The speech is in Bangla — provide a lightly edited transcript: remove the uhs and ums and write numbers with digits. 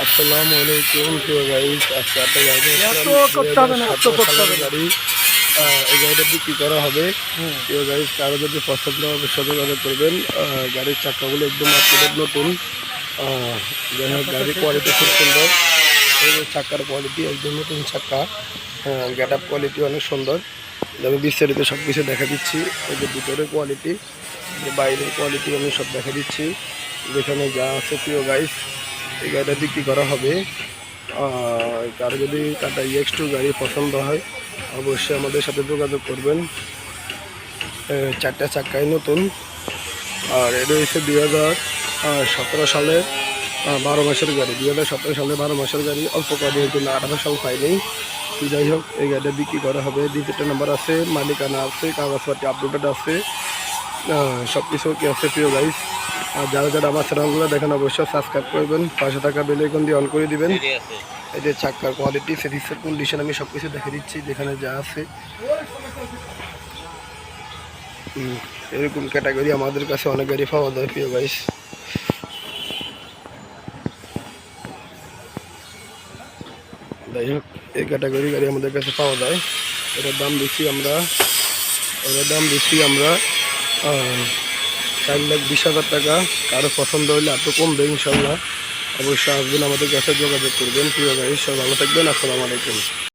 আসসালামু আলাইকুম প্রিয় গাইস। আজকে একটা গাড়ি গাড়ি এই গাড়িটা বিক্রি করা হবে। প্রিয় গাইস, কারো যদি পছন্দ হবে যোগাযোগ করবেন। গাড়ির চাকাগুলো একদম আপডেট নতুন। যাই হোক, গাড়ির কোয়ালিটি খুব সুন্দর। এই যে চাকার কোয়ালিটি একদম নতুন চাকা। গেট আপ কোয়ালিটি অনেক সুন্দর। আমি বিস্তারিত সব কিছু দেখা দিচ্ছি। এই যে ভিতরের কোয়ালিটি, বাইরের কোয়ালিটি আমি সব দেখা দিচ্ছি। যেখানে যা আছে প্রিয় গাইস, এই গাড়িটা বিক্রি করা হবে। কারো যদি টাটা EX2 গাড়ি পছন্দ হয় অবশ্যই আমাদের সাথে যোগাযোগ করবেন। চারটা চাক্কাই নতুন। আর এটা হচ্ছে 2017 সালের 12 মাসের গাড়ি। 2017 সালে 12 মাসের গাড়ি, অল্প কদিনের জন্য 18 সাল পাইনি। যাই হোক, এই গাড়িটা বিক্রি করা হবে। ডিজিটাল নাম্বার আছে, মালিকানা আছে, কাগজপাতি আপডেটেড আছে, সব কিছু কি আছে প্রিয় গাইস। আর যারা যারা আমার চ্যানেলগুলো দেখেন অবশ্যই সাবস্ক্রাইব করবেন, 500 টাকা বেল আইকন দিয়ে অন করে দিবেন। এই যে চাক্কার কোয়ালিটি, সিরিজের কন্ডিশন আমি সব কিছু দেখে দিচ্ছি যেখানে যা আছে। এরকম ক্যাটাগরি আমাদের কাছে অনেক গাড়ি পাওয়া যায় প্রিয় গাইস। যাই হোক, এই ক্যাটাগরি গাড়ি আমাদের কাছে পাওয়া যায়। এটার দাম দিচ্ছি আমরা 4,20,000 টাকা। কারো পছন্দ হলে এত কমবে ইনশাল্লাহ। অবশ্যই আসবেন, আমাদের কাছে যোগাযোগ করবেন প্রিয় গাইস। সব ভালো থাকবেন। আসসালামু আলাইকুম।